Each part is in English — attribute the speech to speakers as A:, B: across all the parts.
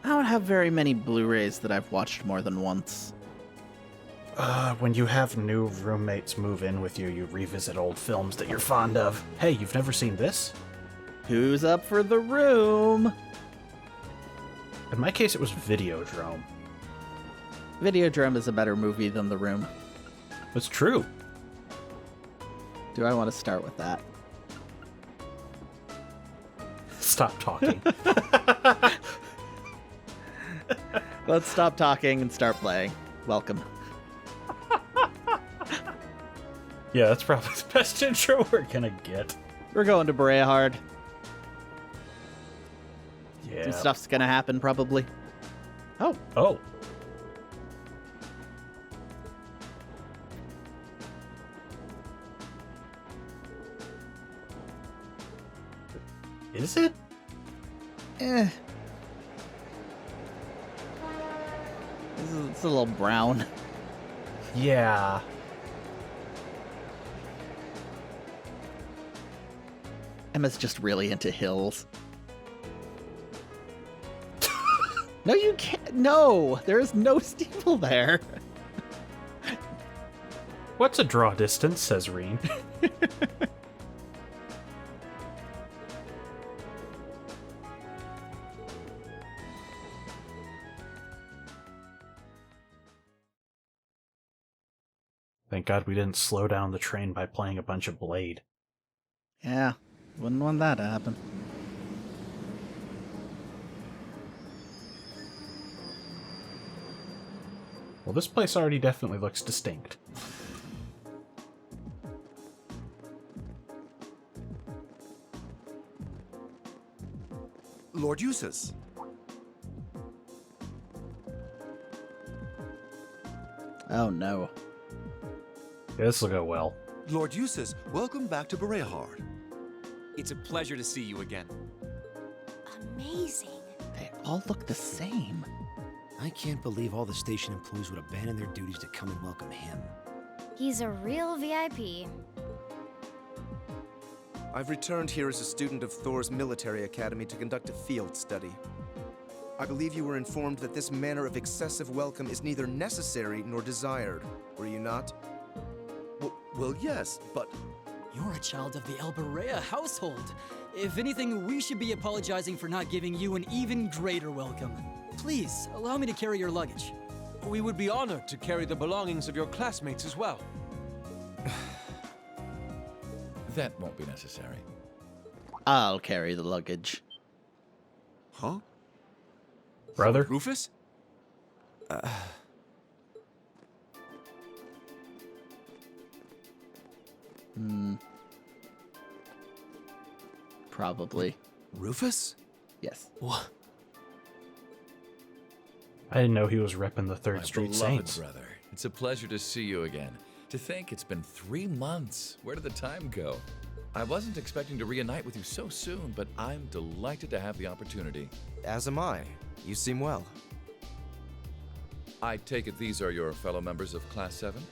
A: I don't have very many Blu-rays that I've watched more than once.
B: When you have new roommates move in with you, you revisit old films that you're fond of. Hey, you've never seen this?
A: Who's up for the room?
B: In my case, it was Videodrome.
A: Videodrome is a better movie than The Room.
B: That's true.
A: Do I want to start with that?
B: Stop talking.
A: Let's stop talking and start playing. Welcome.
B: Yeah, that's probably the best intro we're gonna get.
A: We're going to Berea Hard.
B: Yeah.
A: Some stuff's gonna happen, probably. Oh.
B: Oh. Is it?
A: Eh. It's a little brown.
B: Yeah.
A: Emma's just really into hills. No, you can't. No, there is no steeple there.
B: What's a draw distance, says Reen. Thank God we didn't slow down the train by playing a bunch of Blade.
A: Yeah, wouldn't want that to happen.
B: Well, this place already definitely looks distinct.
C: Lord Eustace.
A: Oh no.
B: Yeah, this will go well.
C: Lord Eustace, welcome back to Berea Hard.
D: It's a pleasure to see you again.
E: Amazing.
A: They all look the same.
F: I can't believe all the station employees would abandon their duties to come and welcome him.
E: He's a real VIP.
C: I've returned here as a student of Thor's military academy to conduct a field study. I believe you were informed that this manner of excessive welcome is neither necessary nor desired, were you not? Well, yes, but...
G: You're a child of the Alberea household. If anything, we should be apologizing for not giving you an even greater welcome. Please, allow me to carry your luggage.
H: We would be honored to carry the belongings of your classmates as well.
I: That won't be necessary.
A: I'll carry the luggage.
C: Huh?
B: Brother?
C: Rufus?
A: Probably.
C: Rufus?
A: Yes.
C: What?
B: I didn't know he was repping the Third
I: My
B: Street
I: beloved
B: Saints.
I: brother, it's a pleasure to see you again. To think it's been 3 months. Where did the time go? I wasn't expecting to reunite with you so soon, but I'm delighted to have the opportunity.
C: As am I. You seem well.
I: I take it these are your fellow members of Class 7?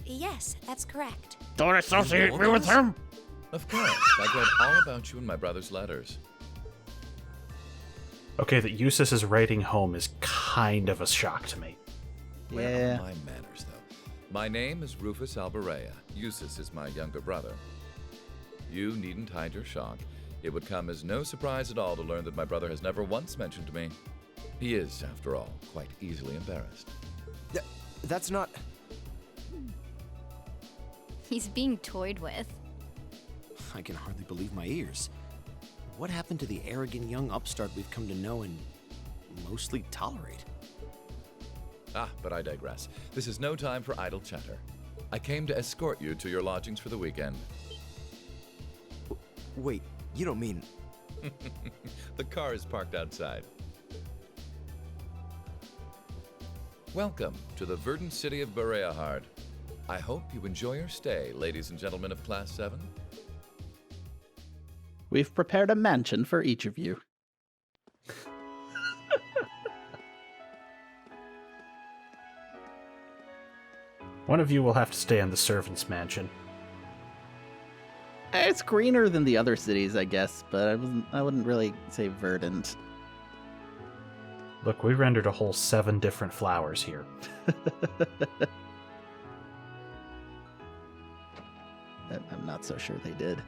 E: Yes, that's correct.
A: Don't associate me with him!
I: Of course. I've read all about you in my brother's letters.
B: Okay, that Eustace is writing home is kind of a shock to me.
I: Where
A: Yeah.
I: are my manners, though? My name is Rufus Alberea. Eustace is my younger brother. You needn't hide your shock. It would come as no surprise at all to learn that my brother has never once mentioned me. He is, after all, quite easily embarrassed.
C: That's not...
E: He's being toyed with.
F: I can hardly believe my ears. What happened to the arrogant young upstart we've come to know and mostly tolerate?
I: But I digress. This is no time for idle chatter. I came to escort you to your lodgings for the weekend.
C: Wait, you don't mean...
I: The car is parked outside. Welcome to the verdant city of Berea Hard. I hope you enjoy your stay, ladies and gentlemen of Class 7.
A: We've prepared a mansion for each of you.
B: One of you will have to stay in the servant's mansion.
A: It's greener than the other cities, I guess, but I wouldn't really say verdant.
B: Look, we rendered a whole 7 different flowers here.
A: I'm not so sure they did.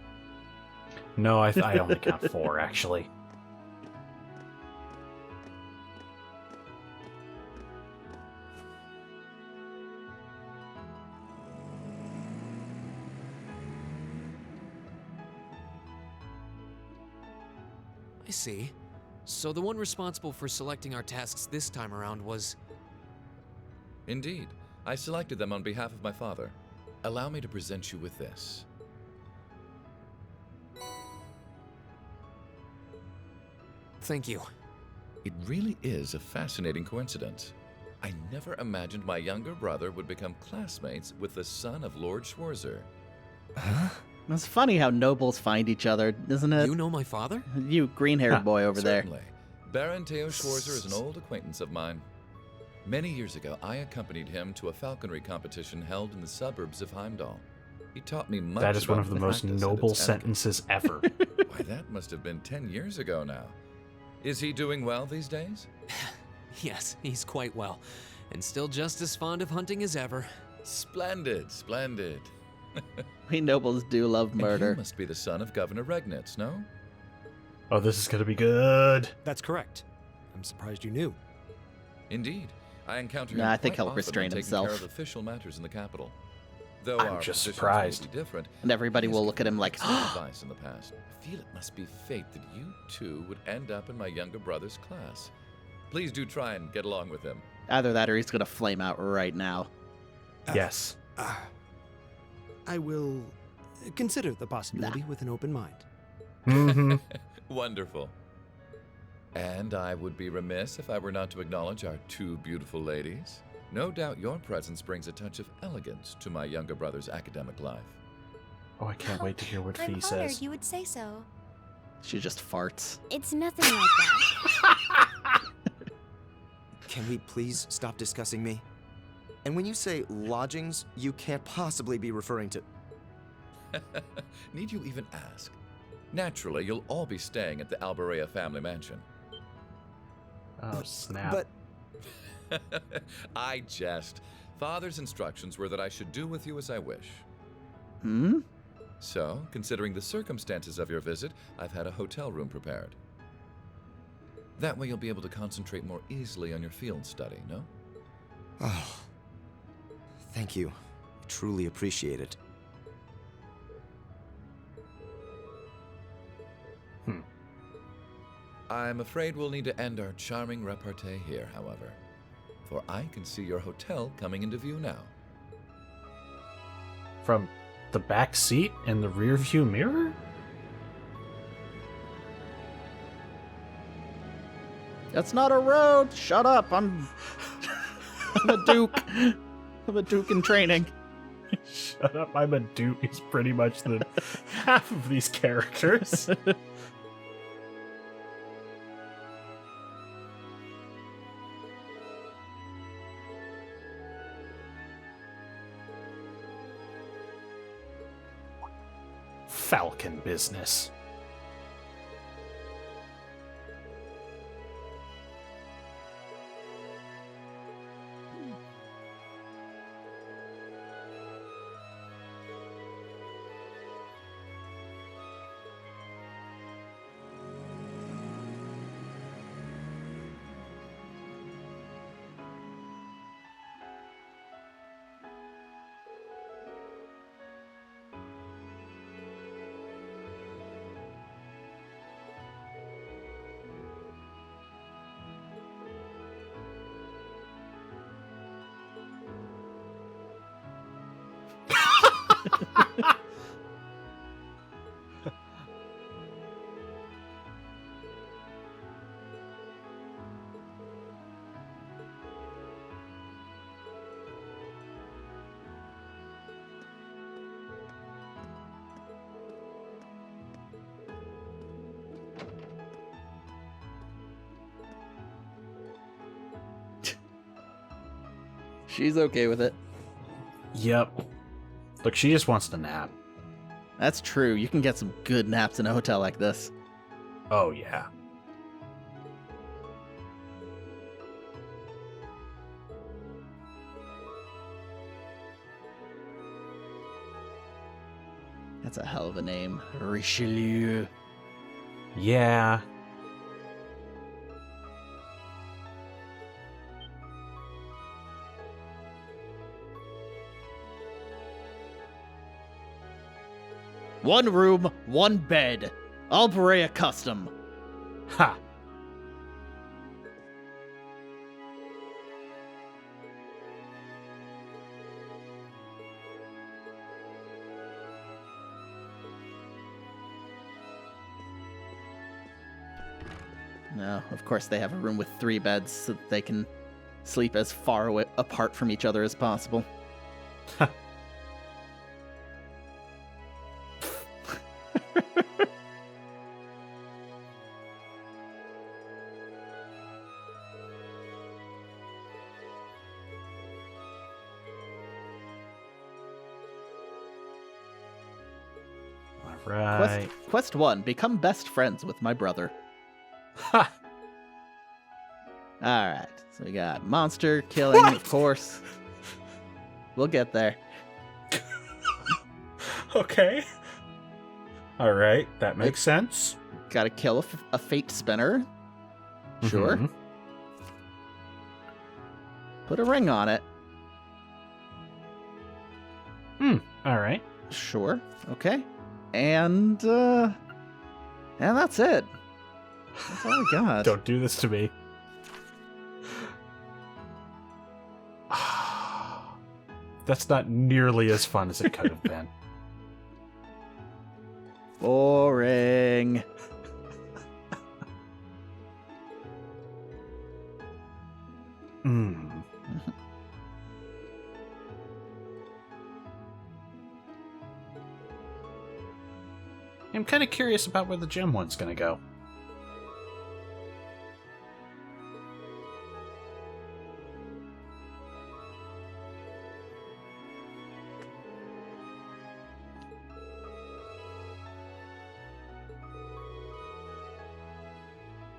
B: No, I only count 4, actually.
D: I see. So the one responsible for selecting our tasks this time around was...
I: Indeed, I selected them on behalf of my father. Allow me to present you with this.
D: Thank you.
I: It really is a fascinating coincidence. I never imagined my younger brother would become classmates with the son of Lord Schwarzer.
A: It's funny how nobles find each other, isn't it?
D: You know my father?
A: You green-haired boy over there.
I: Certainly. Baron Theo Schwarzer is an old acquaintance of mine. Many years ago, I accompanied him to a falconry competition held in the suburbs of Heimdall. He taught me much.
B: That is one
I: about
B: of the most
I: practice and
B: noble
I: its etiquette.
B: sentences ever.
I: Why, that must have been 10 years ago now. Is he doing well these days?
D: Yes, he's quite well. And still just as fond of hunting as ever.
I: Splendid, splendid.
A: We nobles do love
I: And
A: murder.
I: you must be the son of Governor Regnitz, no?
B: Oh, this is gonna be good.
F: That's correct. I'm surprised you knew.
I: Indeed. I encounter him
A: Nah, I think
I: quite
A: he'll
I: often
A: restrain
I: when taking
A: himself.
I: care of official matters in the capital. Though
B: I'm
I: our
B: just
I: positions
B: surprised.
I: may be different,
A: And everybody
I: he
A: will
I: has
A: look at him like,
I: given me excellent advice in the past. I feel it must be fate that you two would end up in my younger brother's class. Please do try and get along with him.
A: either that or he's gonna flame out right now.
B: Yes.
F: I will consider the possibility with an open mind.
B: Mhm.
I: Wonderful. And I would be remiss if I were not to acknowledge our 2 beautiful ladies. No doubt your presence brings a touch of elegance to my younger brother's academic life.
B: Oh, I can't wait to hear what
E: I'm
B: Fee
E: honored
B: says.
E: you would say so.
A: She just farts.
E: It's nothing like that.
C: Can we please stop discussing me? And when you say lodgings, you can't possibly be referring to...
I: Need you even ask? Naturally, you'll all be staying at the Alberea family mansion.
B: Oh, snap.
C: But
I: I jest. Father's instructions were that I should do with you as I wish.
A: Hmm?
I: So, considering the circumstances of your visit, I've had a hotel room prepared. That way you'll be able to concentrate more easily on your field study, no?
C: Oh, thank you. I truly appreciate it.
I: I'm afraid we'll need to end our charming repartee here, however. For I can see your hotel coming into view now.
B: From the back seat in the rear view mirror?
A: That's not a road. Shut up. I'm a duke. I'm a duke in training.
B: Shut up, I'm a dude. He's pretty much the half of these characters. Falcon business.
A: She's okay with it.
B: Yep. Look, she just wants to nap.
A: That's true. You can get some good naps in a hotel like this.
B: Oh, yeah.
A: That's a hell of a name. Richelieu.
B: Yeah.
A: One room, one bed. Alberea custom.
B: Ha!
A: No, of course they have a room with 3 beds so that they can sleep as far away apart from each other as possible.
B: Right.
A: Quest 1, become best friends with my brother.
B: Ha!
A: Alright, so we got monster killing, of course. We'll get there.
B: Okay. All right, that makes sense.
A: Gotta kill a fate spinner. Sure.
B: Mhm.
A: Put a ring on it.
B: All right.
A: Sure. Okay. And that's it. That's all we got.
B: Don't do this to me. That's not nearly as fun as it could have been.
A: Boring.
B: Hmm. I'm kind of curious about where the gem one's gonna go.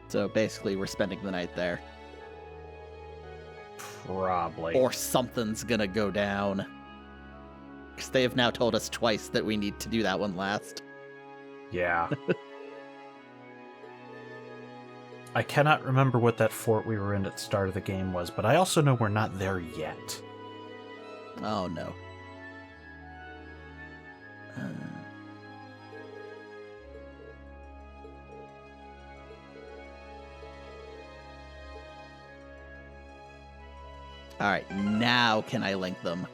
A: So basically, we're spending the night there.
B: Probably.
A: Or something's gonna go down. Because they have now told us twice that we need to do that one last.
B: Yeah. I cannot remember what that fort we were in at the start of the game was, but I also know we're not there yet.
A: Oh no. All right, now can I link them?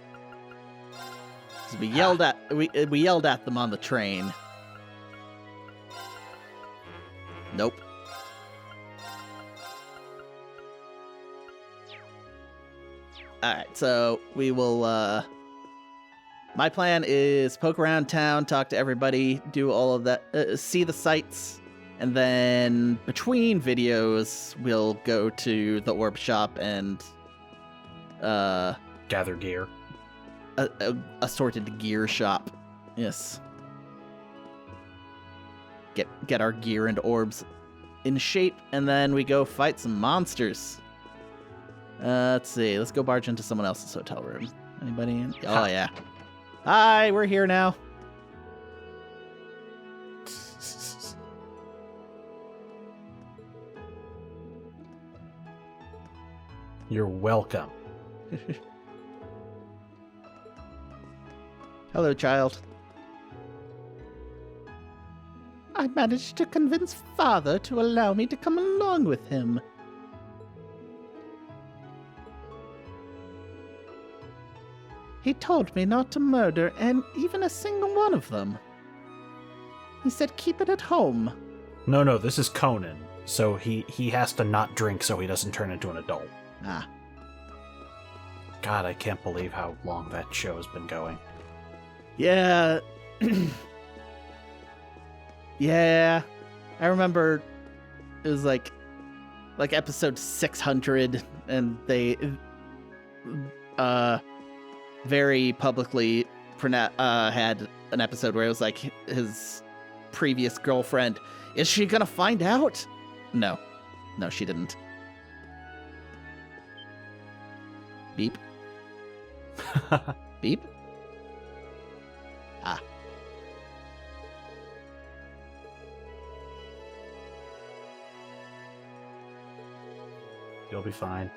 A: 'Cause we yelled at them on the train. Nope. All right, so we will. My plan is poke around town, talk to everybody, do all of that, see the sights, and then between videos, we'll go to the orb shop and
B: Gather gear.
A: a assorted gear shop. Yes. Get our gear and orbs in shape, and then we go fight some monsters. Let's see. Let's go barge into someone else's hotel room. Anybody in? Oh, yeah. Hi, we're here now.
B: You're welcome.
A: Hello, child. I managed to convince Father to allow me to come along with him. He told me not to murder even a single one of them. He said keep it at home.
B: No, this is Conan. So he has to not drink so he doesn't turn into an adult.
A: Ah.
B: God, I can't believe how long that show has been going.
A: Yeah. Yeah. I remember it was like episode 600, and they very publicly had an episode where it was like his previous girlfriend. Is she gonna find out? No, she didn't. Beep. Beep. Ah.
B: You'll be fine.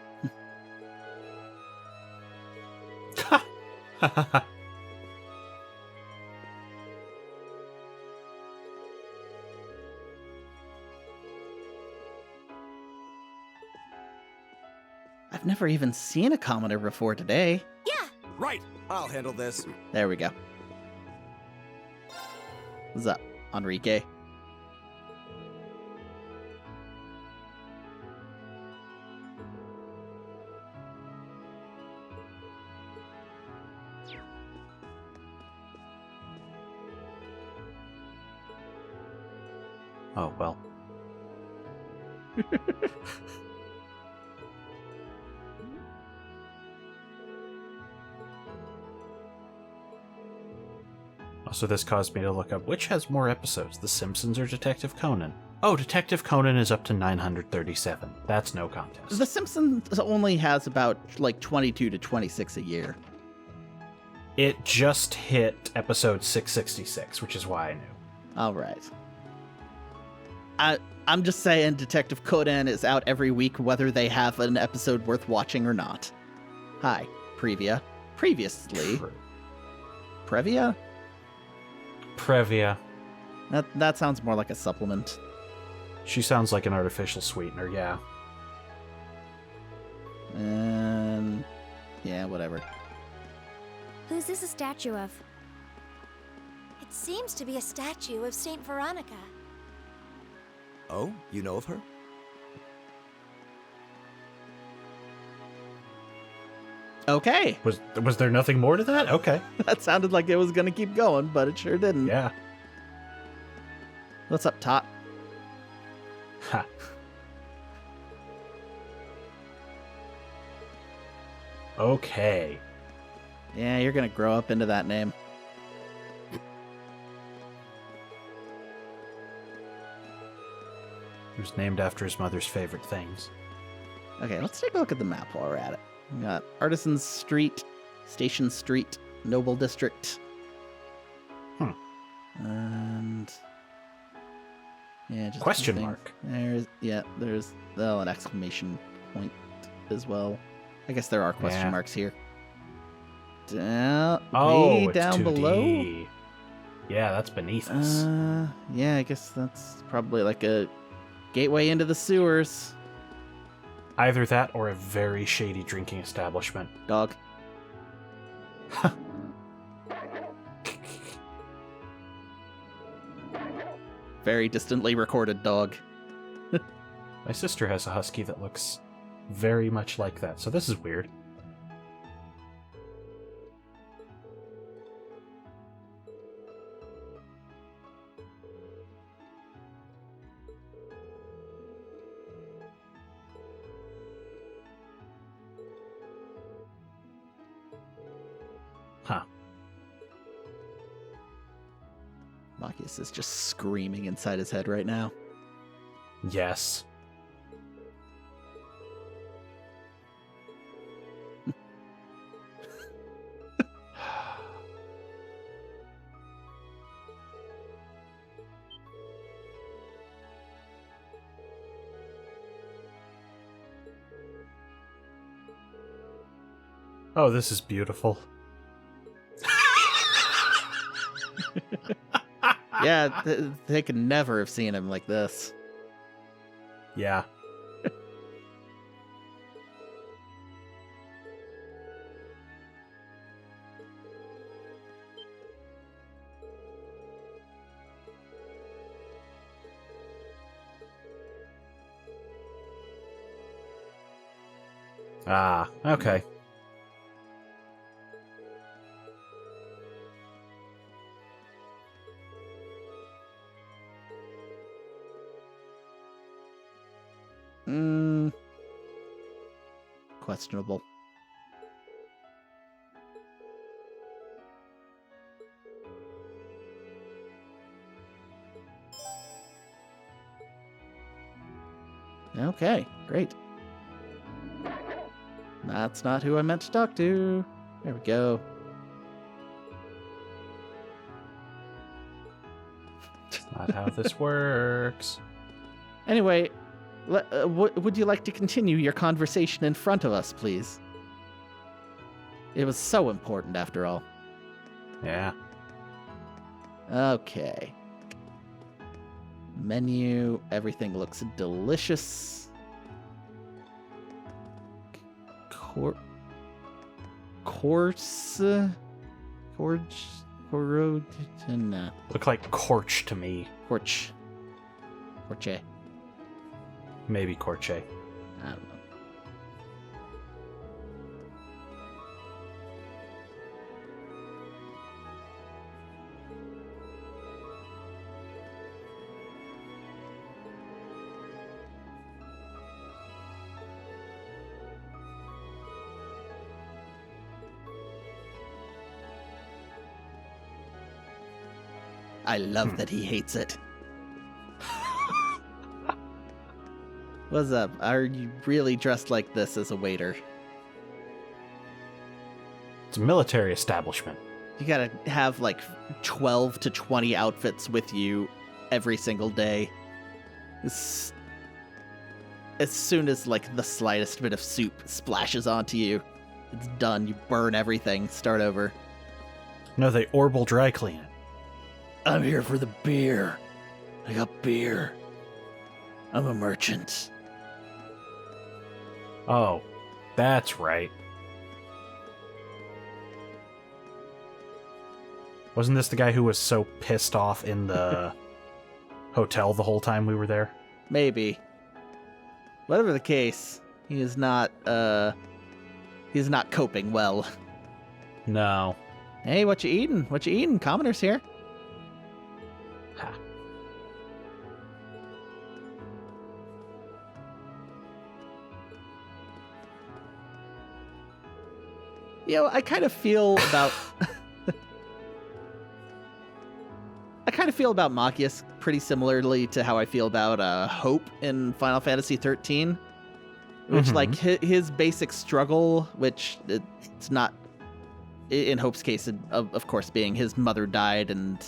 A: I've never even seen a commoner before today.
E: Yeah.
C: Right. I'll handle this.
A: There we go. What's up, Enrique?
B: Oh, well. Also, this caused me to look up which has more episodes, The Simpsons or Detective Conan. Oh, Detective Conan is up to 937. That's no contest.
A: The Simpsons only has about like 22 to 26 a year.
B: It just hit episode 666, which is why I knew.
A: All right. I'm just saying Detective Conan is out every week whether they have an episode worth watching or not. Hi, Previa. Previously. Previa?
B: Previa.
A: That sounds more like a supplement.
B: She sounds like an artificial sweetener, yeah.
A: And yeah, whatever.
E: Who's this a statue of? It seems to be a statue of Saint Veronica.
C: Oh, you know of her?
A: Okay.
B: Was there nothing more to that? Okay.
A: That sounded like it was going to keep going, but it sure didn't.
B: Yeah.
A: What's up, Tot?
B: Ha. Okay.
A: Yeah, you're going to grow up into that name.
B: He was named after his mother's favorite things.
A: Okay, let's take a look at the map while we're at it. We got Artisan Street, Station Street, Noble District. And yeah, just
B: Question
A: things.
B: mark.
A: There's an exclamation point as well. I guess there are question marks here. Way
B: It's
A: down
B: 2D.
A: below.
B: Yeah, that's beneath us.
A: Yeah, I guess that's probably like a gateway into the sewers.
B: Either that or a very shady drinking establishment.
A: Dog. Very distantly recorded dog.
B: My sister has a husky that looks very much like that, so this is weird. Huh.
A: Machias is just screaming inside his head right now.
B: Yes. Oh, this is beautiful.
A: Yeah, they could never have seen him like this.
B: Yeah. Ah, okay.
A: Questionable. Okay, great. That's not who I meant to talk to. There we go.
B: Not how this works.
A: Anyway, Would you like to continue your conversation in front of us, please? It was so important, after all.
B: Yeah.
A: Okay. Menu, everything looks delicious.
B: Look like Corch to me.
A: Corche.
B: Maybe Corche.
A: I don't know. I love that he hates it. What's up? Are you really dressed like this as a waiter?
B: It's a military establishment.
A: You gotta have like 12 to 20 outfits with you every single day. As soon as like the slightest bit of soup splashes onto you, it's done. You burn everything. Start over.
B: No, they Orbital dry clean it.
A: I'm here for the beer. I got beer. I'm a merchant.
B: Oh, that's right. Wasn't this the guy who was so pissed off in the hotel the whole time we were there?
A: Maybe. Whatever the case, he is not coping well.
B: No.
A: Hey, what you eating? What you eating? Commoner's here.
B: Ha.
A: You know, I kind of feel about Machias pretty similarly to how I feel about Hope in Final Fantasy 13, which like his basic struggle, which it's not in Hope's case, of course, being his mother died and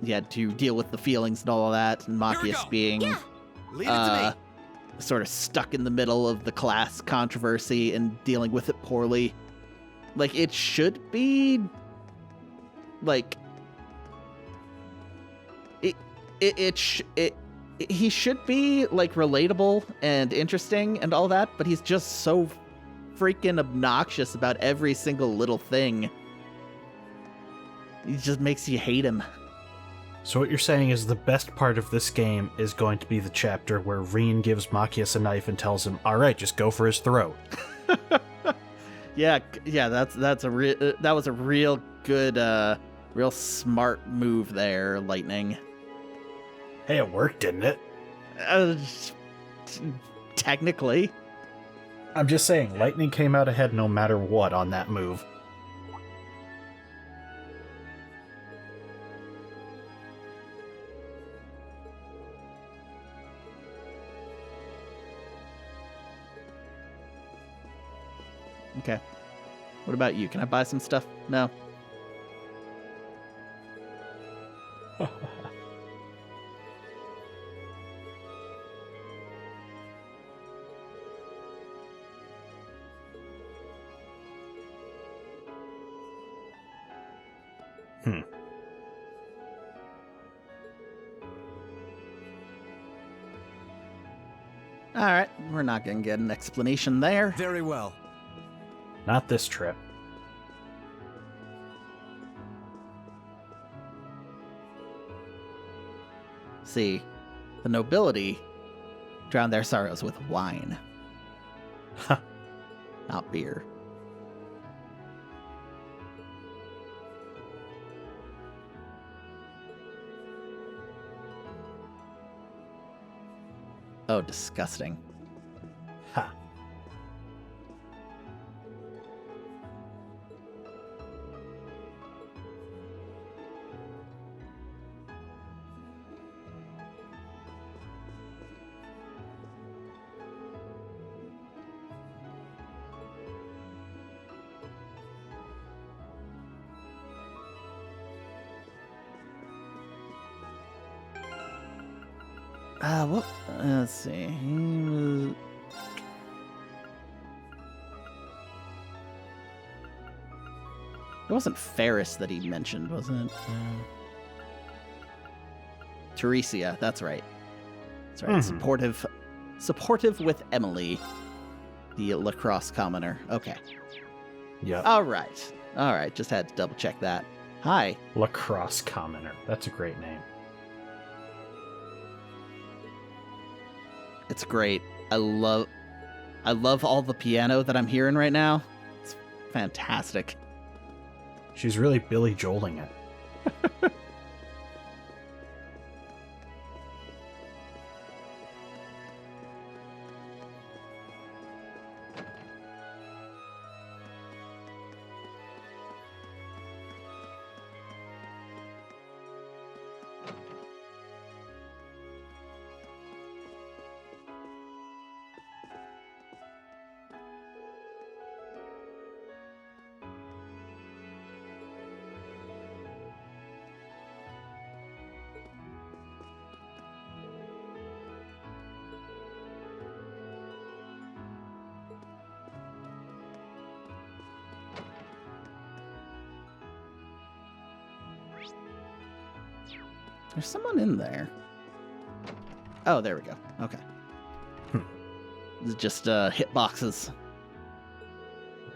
A: he had to deal with the feelings and all of that, and Machias being
C: Leave it to me.
A: sort of stuck in the middle of the class controversy and dealing with it poorly. Like, it should be like he should be like relatable and interesting and all that, but he's just so freaking obnoxious about every single little thing. He just makes you hate him.
B: So what you're saying is the best part of this game is going to be the chapter where Reen gives Machias a knife and tells him, "All right, just go for his throat."
A: Yeah, that was a real good, real smart move there, Lightning.
B: Hey, it worked, didn't it?
A: Technically.
B: I'm just saying, Lightning came out ahead no matter what on that move.
A: Okay. What about you? Can I buy some stuff? No. All right, we're not going to get an explanation there.
C: Very well.
B: Not this trip.
A: See, the nobility drown their sorrows with wine.
B: Huh.
A: Not beer. Oh, disgusting.
B: Ha.
A: What? Let's see. It wasn't Ferris that he mentioned, was it? Teresia, that's right. That's right. Supportive with Emily, the lacrosse commoner. Okay.
B: Yep.
A: All right. Just had to double check that. Hi.
B: Lacrosse commoner. That's a great name.
A: It's great. I love all the piano that I'm hearing right now. It's fantastic.
B: She's really Billy Joeling it.
A: There's someone in there. Oh, there we go. Okay. It's just hitboxes.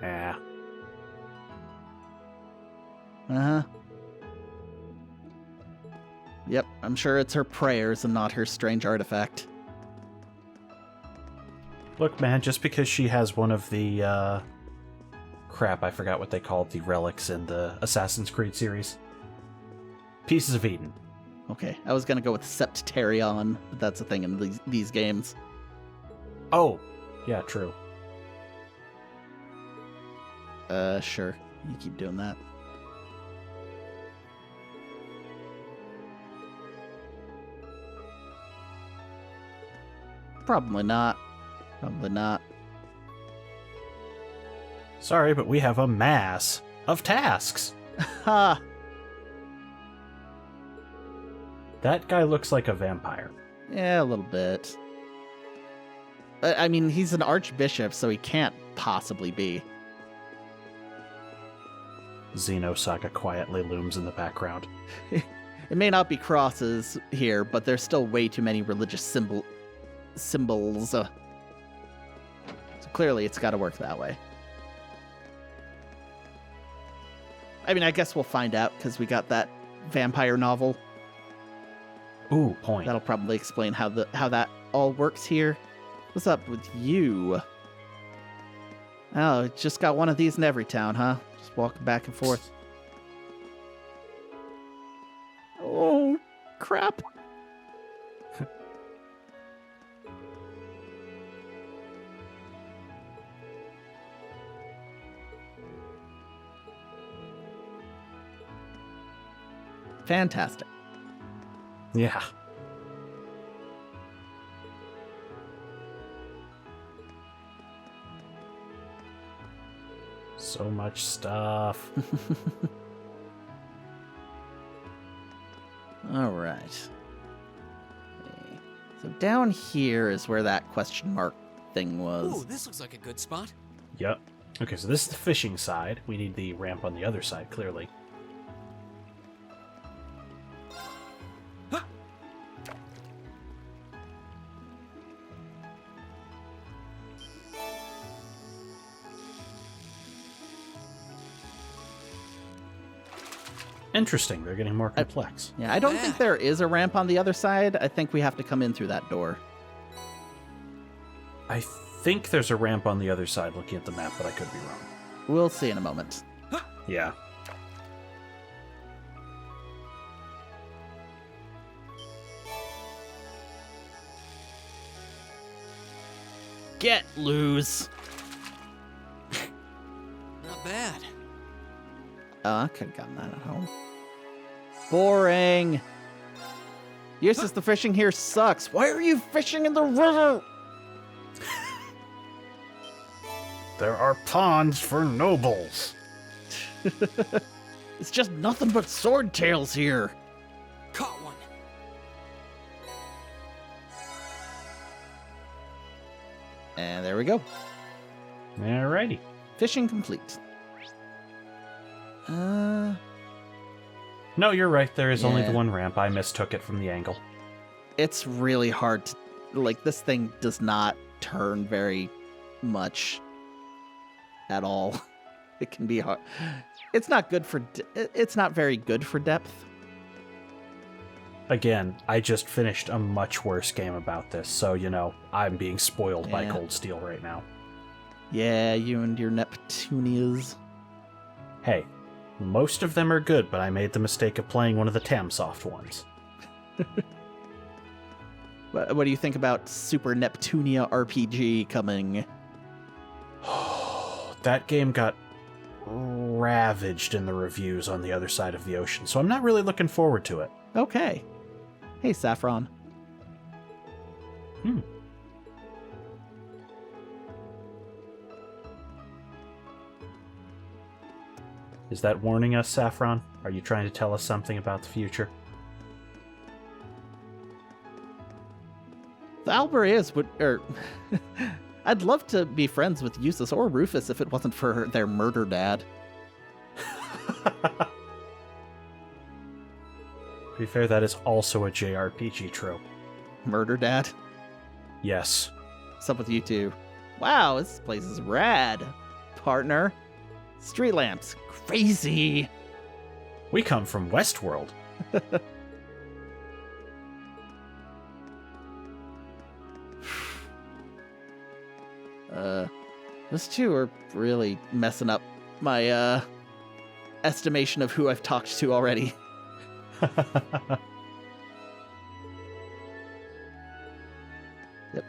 B: Yeah.
A: Uh-huh. Yep, I'm sure it's her prayers and not her strange artifact.
B: Look, man, just because she has one of the, crap, I forgot what they called the relics in the Assassin's Creed series. Pieces of Eden.
A: Okay, I was gonna go with Septarion, but that's a thing in these games.
B: Oh, yeah, true.
A: Sure. You keep doing that. Probably not. Probably not.
B: Sorry, but we have a mass of tasks.
A: Ha!
B: That guy looks like a vampire.
A: Yeah, a little bit. I mean, he's an archbishop, so he can't possibly be.
B: Xenosaga quietly looms in the background.
A: It may not be crosses here, but there's still way too many religious symbols. So clearly it's got to work that way. I mean, I guess we'll find out, because we got that vampire novel.
B: Ooh, point.
A: That'll probably explain how that all works here. What's up with you? Oh, just got one of these in every town, huh? Just walking back and forth. Oh, crap. Fantastic.
B: Yeah. So much stuff.
A: All right. Okay. So down here is where that question mark thing was.
D: Ooh, this looks like a good spot.
B: Yep. Okay, so this is the fishing side. We need the ramp on the other side, clearly. Interesting, they're getting more complex.
A: Yeah, I don't think there is a ramp on the other side. I think we have to come in through that door.
B: I think there's a ramp on the other side looking at the map, but I could be wrong.
A: We'll see in a moment.
B: Yeah.
A: Get loose.
D: Not bad.
A: Oh, I could have gotten that at home. Boring. Eustace, the fishing here sucks. Why are you fishing in the river?
B: There are ponds for nobles.
A: It's just nothing but sword tails here.
D: Caught one.
A: And there we go.
B: Alrighty.
A: Fishing complete.
B: No, you're right. There is only the
A: Yeah.
B: one ramp. I mistook it from the angle.
A: It's really hard to, like, this thing does not turn very much at all. It can be hard. It's not good for, it's not very good for depth.
B: Again, I just finished a much worse game about this, so, you know, I'm being spoiled by
A: Yeah.
B: Cold Steel right now.
A: Yeah, you and your Neptunias.
B: Hey, most of them are good, but I made the mistake of playing one of the Tamsoft ones.
A: What do you think about Super Neptunia RPG coming?
B: That game got ravaged in the reviews on the other side of the ocean, so I'm not really looking forward to it.
A: Okay. Hey, Saffron.
B: Is that warning us, Saffron? Are you trying to tell us something about the future?
A: The Albareas would, I'd love to be friends with Eustace or Rufus if it wasn't for their murder dad.
B: To be fair, that is also a JRPG trope.
A: Murder dad?
B: Yes.
A: What's up with you two? Wow, this place is rad, partner. Street lamps, crazy.
B: We come from Westworld.
A: Those two are really messing up my, estimation of who I've talked to already. Yep.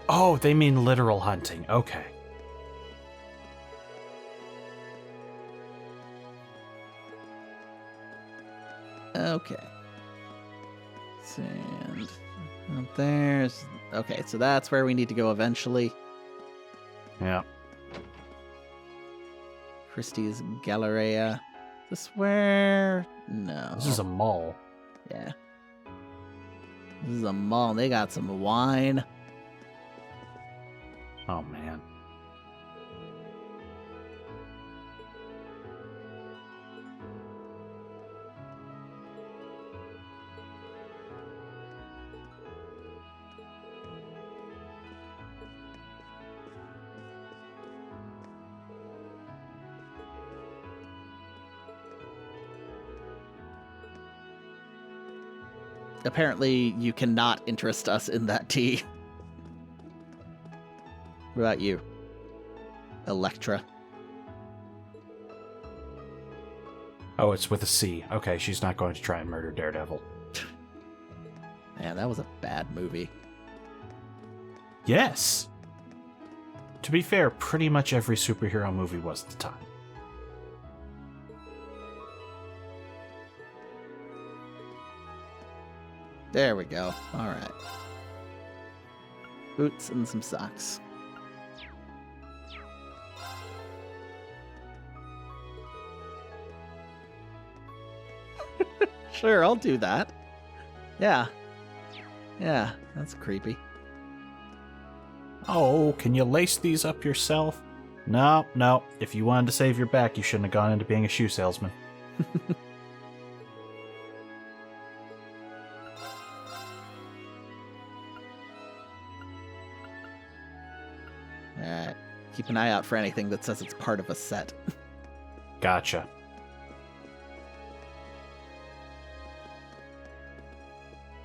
B: Oh, they mean literal hunting. Okay.
A: Okay. And there's... Okay, so that's where we need to go eventually.
B: Yeah.
A: Christie's Galleria. Is this where... No.
B: This is a mall.
A: Yeah. This is a mall. They got some wine.
B: Oh, man.
A: Apparently, you cannot interest us in that tea. What about you? Electra.
B: Oh, it's with a C. Okay, she's not going to try and murder Daredevil.
A: Man, that was a bad movie.
B: Yes! To be fair, pretty much every superhero movie was at the time.
A: There we go. All right. Boots and some socks. Sure, I'll do that. Yeah. Yeah, that's creepy.
B: Oh, can you lace these up yourself? No, no. If you wanted to save your back, you shouldn't have gone into being a shoe salesman.
A: Alright. Keep an eye out for anything that says it's part of a set.
B: Gotcha.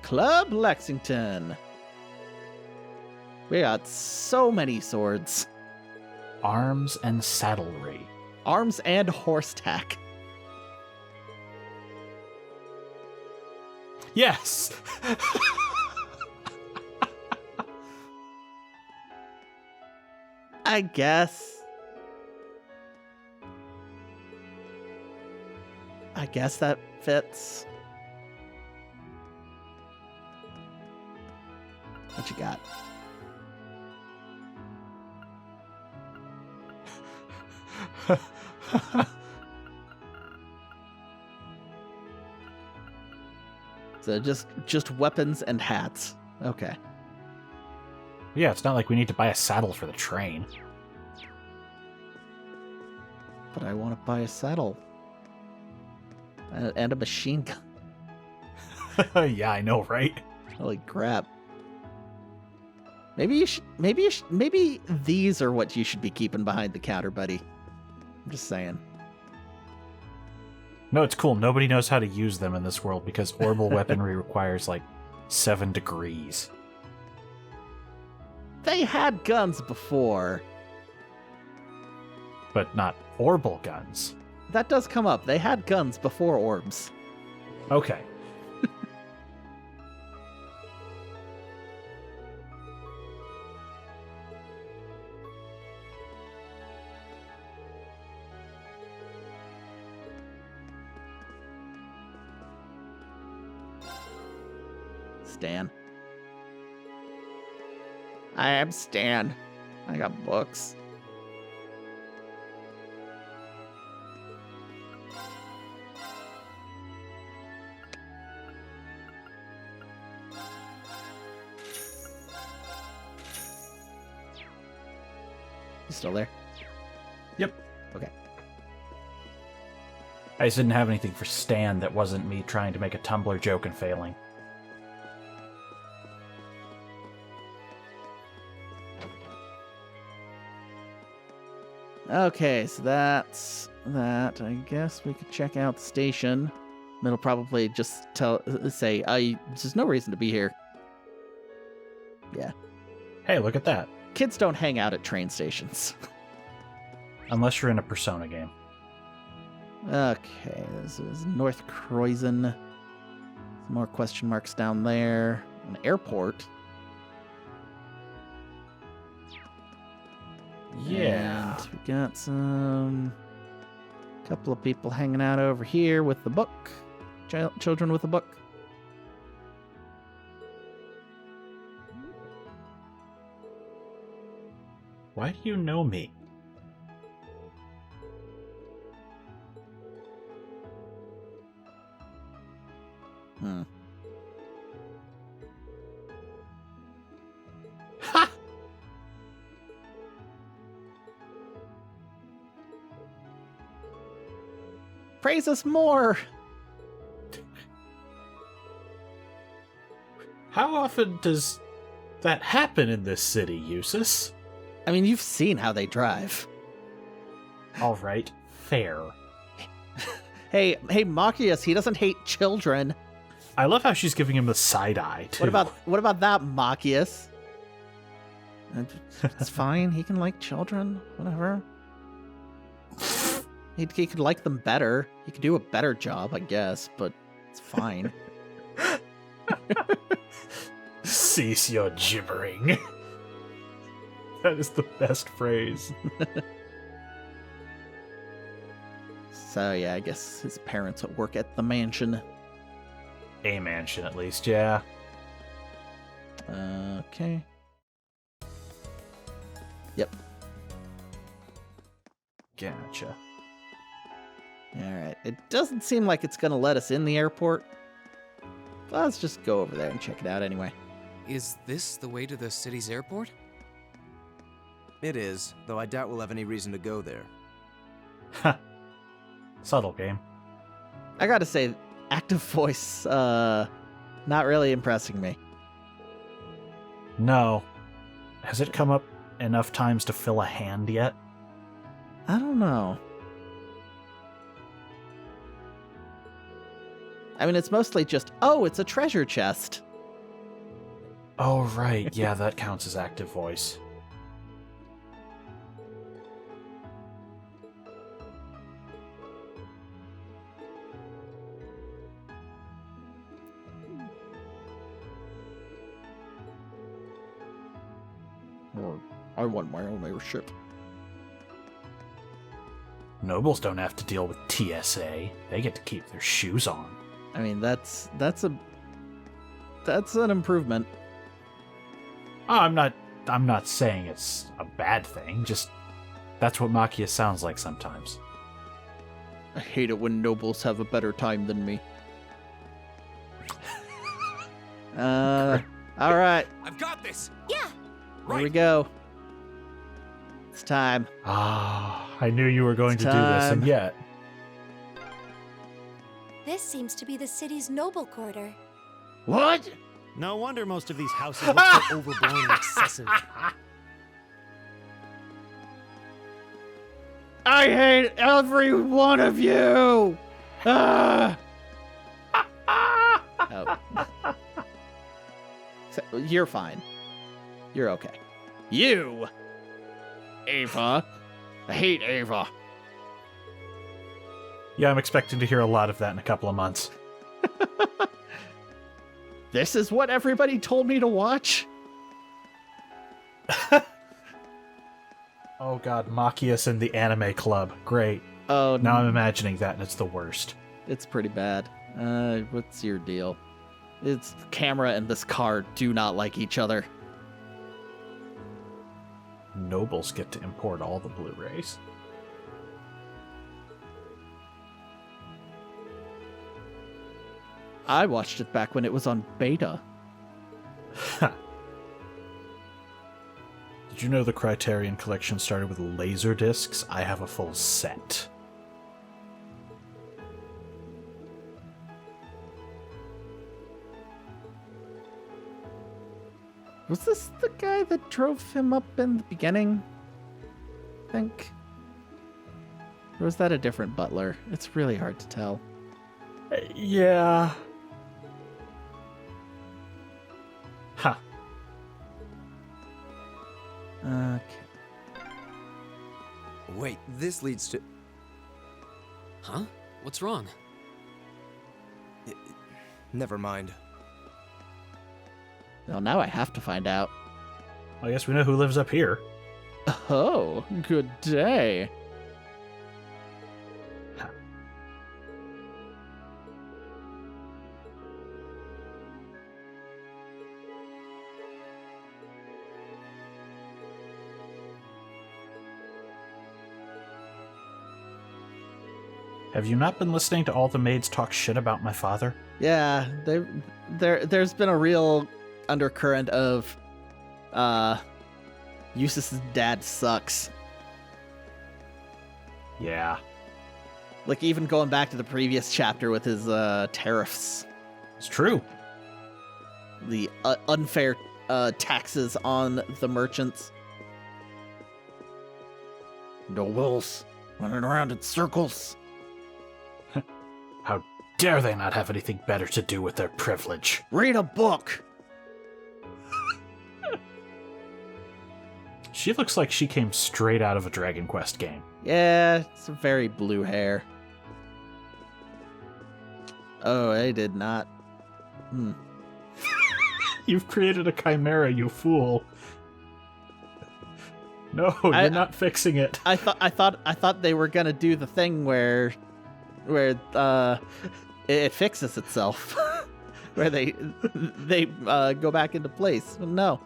A: Club Lexington. We got so many swords.
B: Arms and saddlery.
A: Arms and horse tack.
B: Yes!
A: I guess. I guess that fits. What you got? So just weapons and hats. Okay.
B: Yeah, it's not like we need to buy a saddle for the train.
A: But I want to buy a saddle. And a machine gun.
B: Yeah, I know, right?
A: Holy crap. Maybe these are what you should be keeping behind the counter, buddy. I'm just saying.
B: No, it's cool. Nobody knows how to use them in this world because orbital weaponry requires, like, 7 degrees.
A: They had guns before.
B: But not orbital guns.
A: That does come up. They had guns before orbs.
B: Okay.
A: Stan. I am Stan. I got books. You still there?
B: Yep.
A: Okay.
B: I just didn't have anything for Stan that wasn't me trying to make a Tumblr joke and failing.
A: Okay, so that's that. I guess we could check out the station. It'll probably just say, there's no reason to be here. Yeah.
B: Hey, look at that.
A: Kids don't hang out at train stations.
B: Unless you're in a Persona game.
A: Okay, this is North Croydon. Some more question marks down there. An airport.
B: Yeah.
A: And we got couple of people hanging out over here with the book. Children with a book.
B: Why do you know me?
A: Ha! Praise us more!
B: How often does that happen in this city, Eustace?
A: I mean, you've seen how they drive.
B: All right, fair.
A: Hey, Machias, he doesn't hate children.
B: I love how she's giving him the side eye, too.
A: What about that, Machias? It's fine. He can like children. Whatever. He could like them better. He could do a better job, I guess, but it's fine.
B: Cease your gibbering. That is the best phrase.
A: So, yeah, I guess his parents work at the mansion.
B: A mansion, at least, yeah.
A: Okay. Yep.
B: Gotcha.
A: Alright. It doesn't seem like it's going to let us in the airport. Let's just go over there and check it out anyway.
D: Is this the way to the city's airport?
C: It is, though I doubt we'll have any reason to go there.
B: Ha. Subtle game.
A: I gotta say, active voice, not really impressing me.
B: No. Has it come up enough times to fill a hand yet?
A: I don't know. I mean, it's mostly just, oh, it's a treasure chest.
B: Oh, right. Yeah, that counts as active voice.
A: I want my own airship.
B: Nobles don't have to deal with TSA. They get to keep their shoes on.
A: I mean, that's an improvement.
B: Oh, I'm not saying it's a bad thing. Just that's what Machias sounds like sometimes.
A: I hate it when nobles have a better time than me. All right.
D: I've got this.
E: Yeah.
A: Here we go. It's time.
B: I knew you were going
A: It's
B: to do this, and
A: time.
B: yet.
E: This seems to be the city's noble quarter.
A: What?
F: No wonder most of these houses look so overblown and excessive.
A: I hate every one of you! Ah! Oh. So, you're fine. You're okay. You! Ava. I hate Ava.
B: Yeah, I'm expecting to hear a lot of that in a couple of months.
A: This is what everybody told me to watch?
B: Oh god, Machias in the anime club. Great.
A: Oh,
B: Now I'm imagining that, and it's the worst.
A: It's pretty bad. What's your deal? It's camera and this car do not like each other.
B: Nobles get to import all the Blu-rays.
A: I watched it back when it was on beta.
B: Did you know the Criterion Collection started with laser discs? I have a full set.
A: Was this the guy that drove him up in the beginning? I think. Or was that a different butler? It's really hard to tell.
B: Yeah. Huh.
A: Okay.
C: Wait, this leads to...
D: Huh? What's wrong?
C: Never mind.
A: Well, now I have to find out.
B: I guess we know who lives up here.
A: Oh, good day.
B: Have you not been listening to all the maids talk shit about my father?
A: Yeah, there's been a real undercurrent of Eustace's dad sucks.
B: Yeah.
A: Like even going back to the previous chapter with his tariffs,
B: It's true.
A: the unfair taxes on the merchants. Nobles running around in circles.
B: How dare they not have anything better to do with their privilege?
A: Read a book.
B: She looks like she came straight out of a Dragon Quest game.
A: Yeah, it's a very blue hair. Oh, I did not.
B: You've created a chimera, you fool. No, you're not fixing it.
A: I thought they were gonna do the thing where it fixes itself, where they go back into place. No,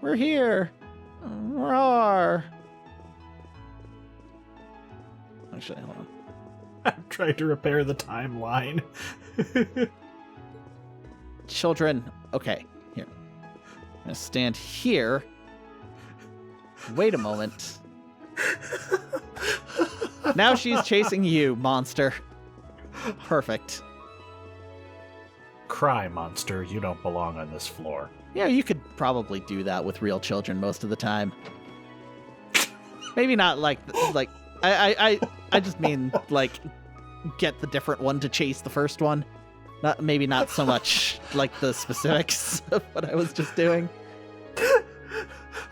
A: we're here. Roar. Actually, hold on.
B: I'm trying to repair the timeline.
A: Children, okay, here. I'm gonna stand here. Wait a moment. Now she's chasing you, monster. Perfect.
B: Cry, monster. You don't belong on this floor.
A: Yeah, you could probably do that with real children most of the time. Maybe not like I just mean like get the different one to chase the first one. Not so much like the specifics of what I was just doing.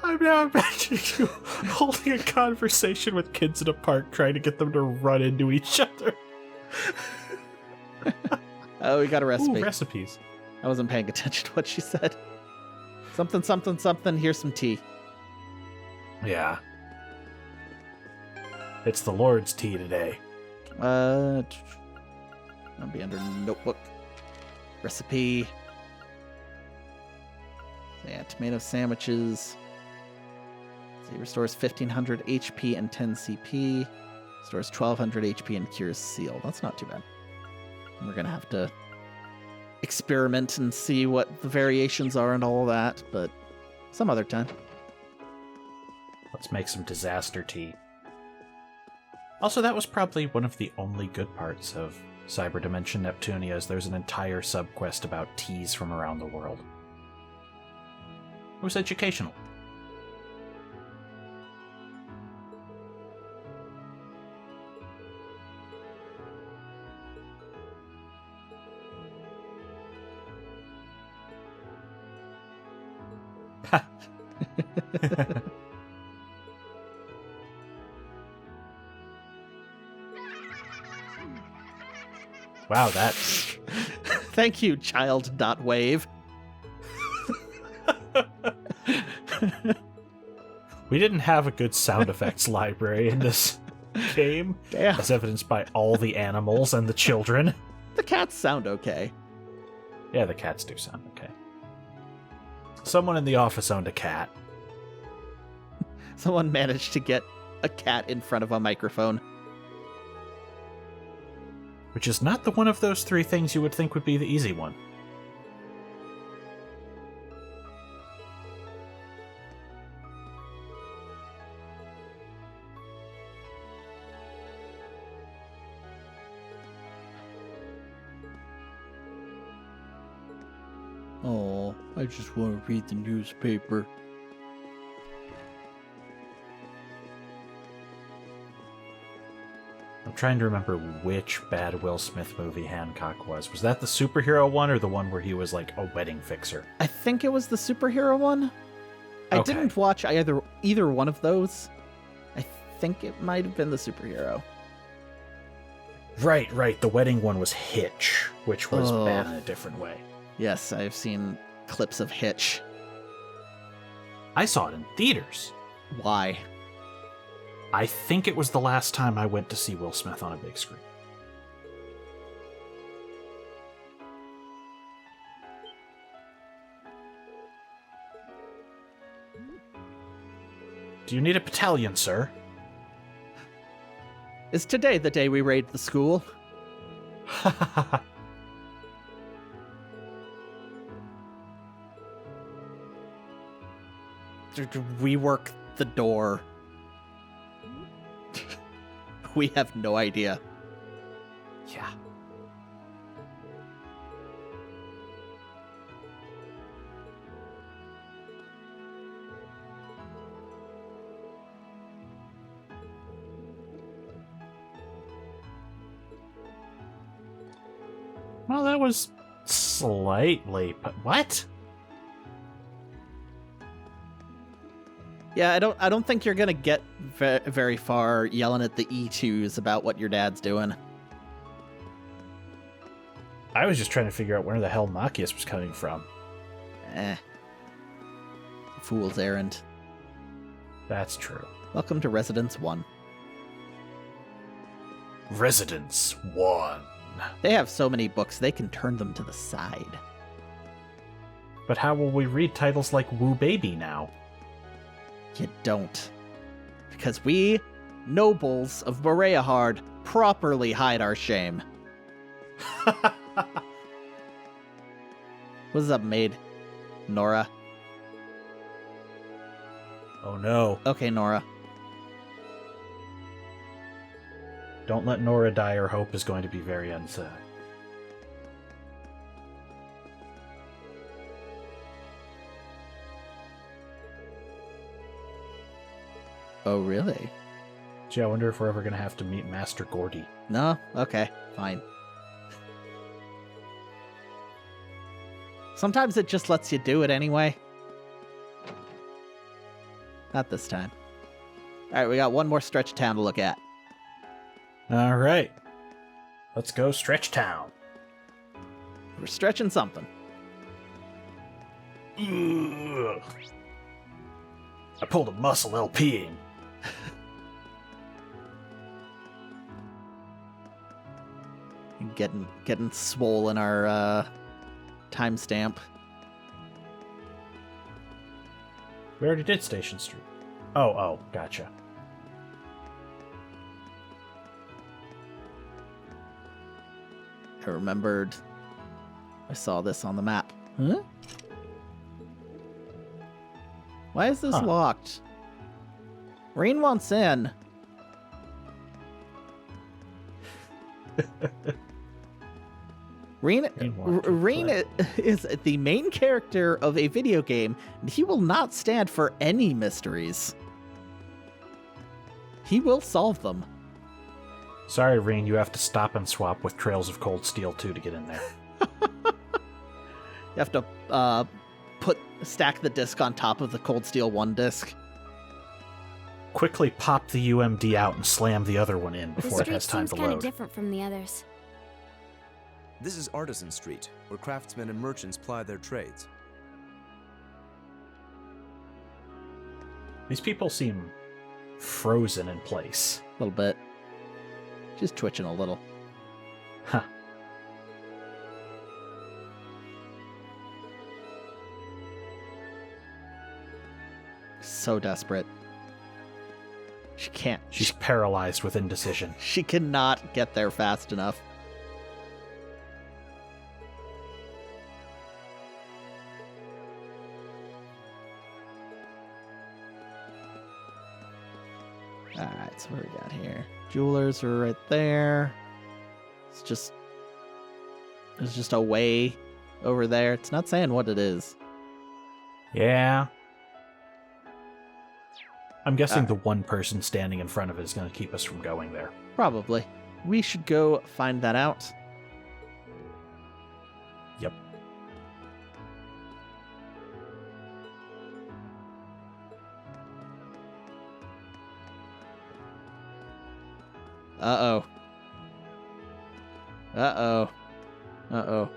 B: I'm now imagining you holding a conversation with kids in a park trying to get them to run into each other.
A: Oh, we got a recipe.
B: Ooh, recipes.
A: I wasn't paying attention to what she said. Something, something, something. Here's some tea.
B: Yeah. It's the Lord's tea today.
A: I'll be under notebook. Recipe. Yeah, tomato sandwiches. See, restores 1500 HP and 10 CP. Restores 1200 HP and cures seal. That's not too bad. And we're gonna have to experiment and see what the variations are and all that, but some other time.
B: Let's make some disaster tea. Also, that was probably one of the only good parts of Cyber Dimension Neptunia, is there's an entire subquest about teas from around the world. It was educational. Wow, that's...
A: Thank you, child.wave.
B: We didn't have a good sound effects library in this game,
A: Damn.
B: as evidenced by all the animals and the children.
A: The cats sound okay.
B: Yeah, the cats do sound okay. Someone in the office owned a cat.
A: Someone managed to get a cat in front of a microphone.
B: Which is not the one of those three things you would think would be the easy one.
A: Oh, I just want to read the newspaper.
B: I'm trying to remember which bad Will Smith movie Hancock was. Was that the superhero one or the one where he was like a wedding fixer?
A: I think it was the superhero one. I
B: Okay.
A: didn't watch either one of those. I think it might have been the superhero.
B: Right. The wedding one was Hitch, which was
A: Oh.
B: bad in a different way.
A: Yes, I've seen clips of Hitch.
B: I saw it in theaters.
A: Why?
B: I think it was the last time I went to see Will Smith on a big screen. Do you need a battalion, sir?
A: Is today the day we raid the school? We work the door. We have no idea.
B: Yeah. Well, that was slightly... What?
A: Yeah, I don't think you're gonna get very far yelling at the E2s about what your dad's doing.
B: I was just trying to figure out where the hell Machias was coming from.
A: Fool's errand.
B: That's true.
A: Welcome to Residence 1.
B: Residence 1.
A: They have so many books, they can turn them to the side.
B: But how will we read titles like Woo Baby now?
A: You don't. Because we, nobles of Boreahard, properly hide our shame. What's up, maid? Nora?
B: Oh no.
A: Okay, Nora.
B: Don't let Nora die or Hope is going to be very unsaid.
A: Oh, really?
B: Gee, I wonder if we're ever going to have to meet Master Gordy.
A: No? Okay, fine. Sometimes it just lets you do it anyway. Not this time. Alright, we got one more stretch of town to look at.
B: Alright. Let's go Stretch Town.
A: We're stretching something.
B: Ugh. I pulled a muscle LPing.
A: Getting swole in our timestamp.
B: We already did Station Street. Oh, gotcha.
A: I remembered I saw this on the map. Huh? Why is this locked? Rain wants in. Rain is the main character of a video game, and he will not stand for any mysteries. He will solve them.
B: Sorry, Rain, you have to stop and swap with Trails of Cold Steel 2 to get in there.
A: You have to stack the disc on top of the Cold Steel 1 disc.
B: Quickly pop the UMD out and slam the other one in before it has time to
E: seems kind
B: load.
E: of different from the others.
C: This is Artisan Street, where craftsmen and merchants ply their trades.
B: These people seem frozen in place.
A: A little bit. Just twitching a little.
B: Huh.
A: So desperate. She can't.
B: She's paralyzed with indecision.
A: She cannot get there fast enough. Alright, so what do we got here? Jewelers are right there. There's just a way over there. It's not saying what it is.
B: Yeah. I'm guessing the one person standing in front of it is going to keep us from going there.
A: Probably. We should go find that out.
B: Yep.
A: Uh-oh. Uh-oh. Uh-oh.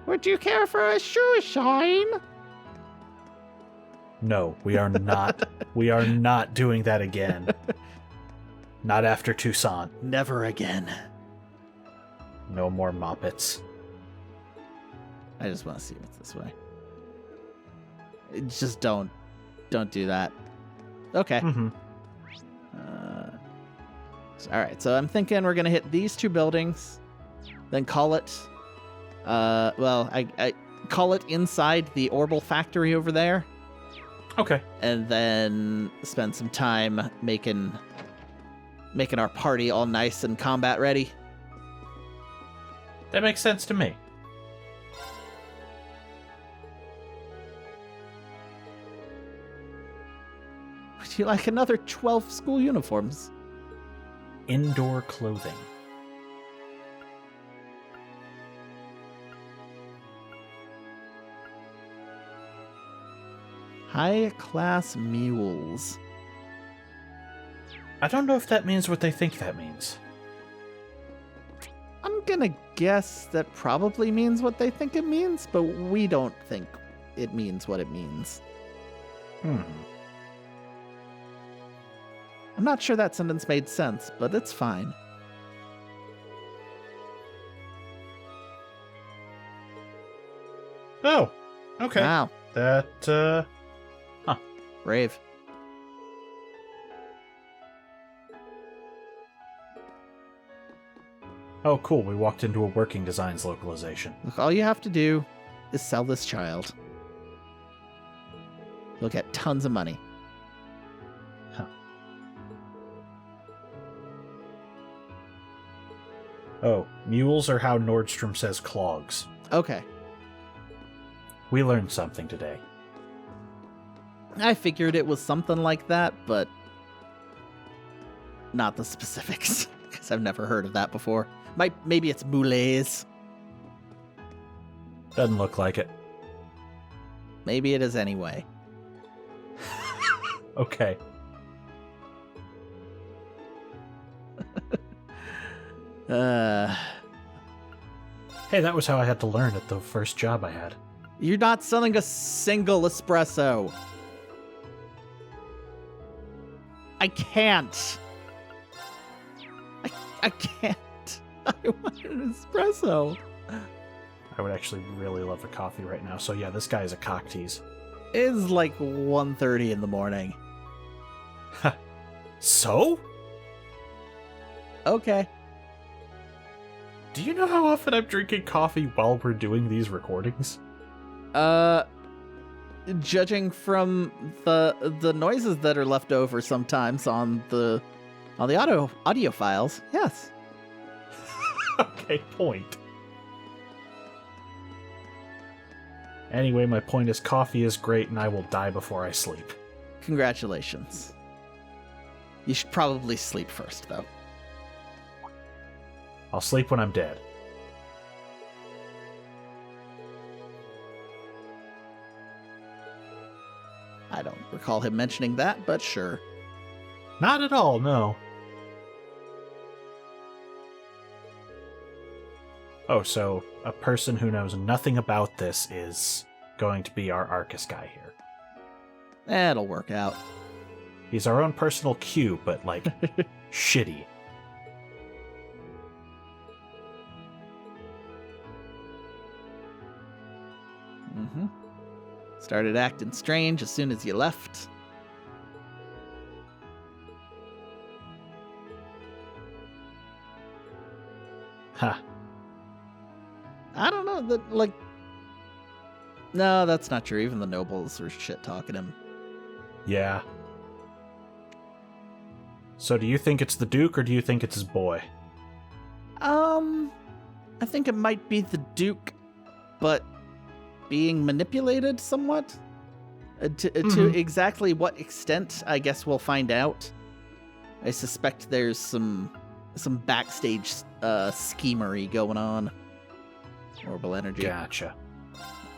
A: Would you care for a shoe shine?
B: No, we are not. We are not doing that again. Not after Toussaint.
A: Never again.
B: No more Moppets.
A: I just want to see what's this way. Just don't do that. Okay.
B: Mm-hmm.
A: All right, so I'm thinking we're gonna hit these two buildings, then call it. I call it inside the Orbital factory over there.
B: Okay.
A: And then spend some time making our party all nice and combat ready.
B: That makes sense to me.
A: Would you like another 12 school uniforms?
B: Indoor clothing.
A: High-class mules.
B: I don't know if that means what they think that means.
A: I'm gonna guess that probably means what they think it means, but we don't think it means what it means. I'm not sure that sentence made sense, but it's fine.
B: Oh, okay.
A: Wow.
B: That,
A: Brave.
B: Oh, cool. We walked into a working designs localization.
A: Look, all you have to do is sell this child. You'll get tons of money.
B: Huh. Oh, mules are how Nordstrom says clogs.
A: Okay.
B: We learned something today.
A: I figured it was something like that, but not the specifics, because I've never heard of that before. Maybe it's mulets.
B: Doesn't look like it.
A: Maybe it is anyway.
B: Okay. Hey, that was how I had to learn at the first job I had.
A: You're not selling a single espresso. I can't. I can't. I want an espresso.
B: I would actually really love a coffee right now. So yeah, this guy is a cock tease.
A: It is like 1:30 in the morning.
B: So?
A: Okay.
B: Do you know how often I'm drinking coffee while we're doing these recordings?
A: Judging from the noises that are left over sometimes on the audio files, yes.
B: Okay, point. Anyway, my point is coffee is great and I will die before I sleep.
A: Congratulations. You should probably sleep first, though.
B: I'll sleep when I'm dead.
A: I don't recall him mentioning that, but sure.
B: Not at all, no. Oh, so a person who knows nothing about this is going to be our Arcus guy here.
A: That'll work out.
B: He's our own personal Q, but, like, shitty.
A: Mm-hmm. Started acting strange as soon as you left.
B: Huh.
A: I don't know, that, like... No, that's not true. Even the nobles were shit-talking him.
B: Yeah. So do you think it's the Duke, or do you think it's his boy?
A: I think it might be the Duke, but being manipulated somewhat? To exactly what extent, I guess we'll find out. I suspect there's some backstage schemery going on. Orbital energy.
B: Gotcha.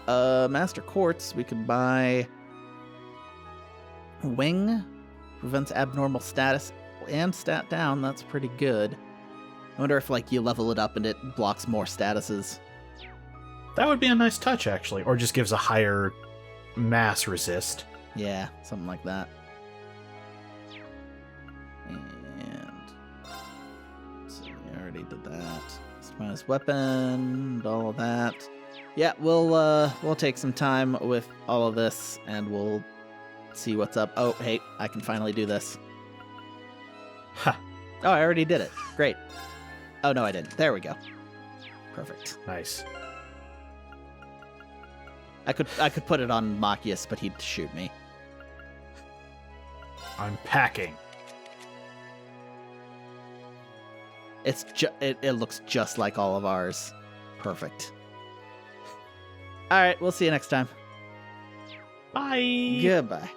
A: Master Quartz, we could buy Wing, prevents abnormal status and stat down. That's pretty good. I wonder if, like, you level it up and it blocks more statuses.
B: That would be a nice touch, actually. Or just gives a higher mass resist.
A: Yeah, something like that. And so we already did that. Customize weapon, all of that. Yeah, we'll take some time with all of this, and we'll see what's up. Oh, hey, I can finally do this.
B: Ha!
A: Oh, I already did it. Great. Oh, no, I didn't. There we go. Perfect.
B: Nice.
A: I could put it on Machias, but he'd shoot me.
B: I'm packing.
A: It looks just like all of ours. Perfect. All right, we'll see you next time.
B: Bye.
A: Goodbye.